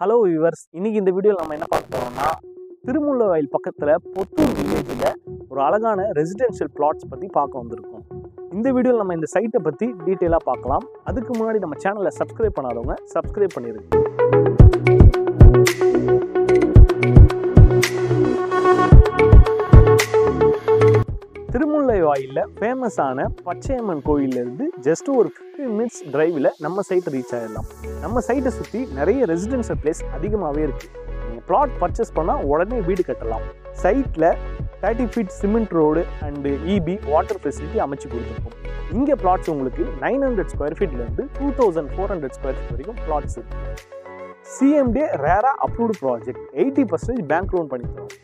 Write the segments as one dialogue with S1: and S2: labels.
S1: Hello viewers, இன்னைக்கு இந்த வீடியோவில் நம்ம என்ன பார்க்க போறோம்னா திருமுல்லவாயில் பக்கத்தில் பொத்தூர் வில்லேஜில் ஒரு அழகான ரெசிடென்ஷியல் பிளாட்ஸ் பற்றி பார்க்க வந்திருக்கோம். இந்த வீடியோவில் நம்ம இந்த சைட்டை பற்றி டீட்டெயிலாக பார்க்கலாம். அதுக்கு முன்னாடி நம்ம சேனலை சப்ஸ்கிரைப் பண்ணாதவங்க சப்ஸ்கிரைப் பண்ணிடுங்க. திருமுல்லைவாயிலில் ஃபேமஸான பச்சையம்மன் கோயிலிருந்து ஜஸ்ட் ஒரு 15 மினிட்ஸ் டிரைவில் நம்ம சைட்டை ரீச் ஆகிடலாம். நம்ம சைட்டை சுற்றி நிறைய ரெசிடென்ஷியல் பிளேஸ் அதிகமாகவே இருக்குது. நீங்கள் பிளாட் பர்ச்சேஸ் பண்ணால் உடனே வீடு கட்டலாம். சைட்டில் 30 feet cement road and EB water facility அமைச்சு கொடுத்துருக்கோம். இங்கே பிளாட்ஸ் உங்களுக்கு 900 ஸ்கொயர் ஃபீட்லேருந்து 2400 ஸ்கொயர் ஃபீட் வரைக்கும் பிளாட்ஸ் இருக்குது. சிஎம்டே ரேரா அப்ரூவ்டு ப்ராஜெக்ட் 80% பேங்க் லோன் பண்ணி தரோம்.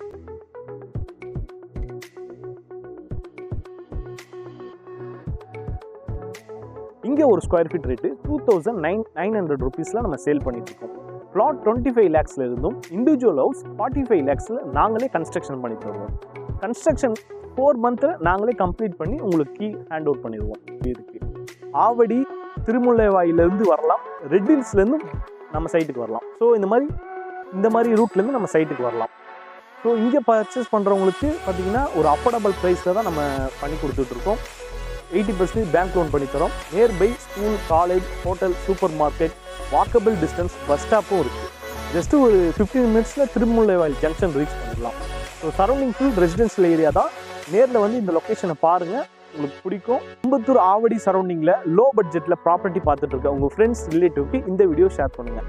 S1: இங்கே ஒரு ஸ்கொயர் ஃபீட் ரேட்டு 2900 ருபீஸில் நம்ம சேல் பண்ணிட்டு இருக்கோம். பிளாட் 25 லேக்ஸில் இருந்தும் இண்டிவிஜுவல் ஹவுஸ் 45 லேக்ஸில் நாங்களே கன்ஸ்ட்ரக்ஷன் பண்ணி தருவோம். கன்ஸ்ட்ரக்ஷன் 4 மந்த்தில் நாங்களே கம்ப்ளீட் பண்ணி உங்களுக்கு கீ ஹேண்ட் அவுட் பண்ணிடுவோம். இருக்கு ஆவடி திருமுல்லைவாயிலிருந்து வரலாம், ரெட் ஹில்ஸ்லேருந்து நம்ம சைட்டுக்கு வரலாம். ஸோ இந்த மாதிரி ரூட்லேருந்து நம்ம சைட்டுக்கு வரலாம். ஸோ இங்கே பர்ச்சேஸ் பண்ணுறவங்களுக்கு பார்த்திங்கன்னா ஒரு அஃபோர்டபுள் ப்ரைஸில் தான் நம்ம பண்ணி கொடுத்துட்ருக்கோம். 80% பேங்க் லோன் பண்ணித்தரோம். Nearby school, college, hotel, super market, walkable distance, bus ஸ்டாப்பும் இருக்குது. ஜஸ்ட்டு ஒரு 15 மினிட்ஸில் திருமுல்லைவாயில் ஜங்ஷன் ரீச் பண்ணிடலாம். So surrounding full residential area தான். நேரில் வந்து இந்த லொக்கேஷனை பாருங்கள், உங்களுக்கு பிடிக்கும். கோயம்புத்தூர் ஆவடி சரௌண்டிங்கில் லோ பட்ஜெட்டில் ப்ராப்பர்ட்டி பார்த்துட்டு இருக்க உங்கள் ஃப்ரெண்ட்ஸ் ரிலேட்டிவ்க்கு இந்த வீடியோ ஷேர் பண்ணுங்கள்.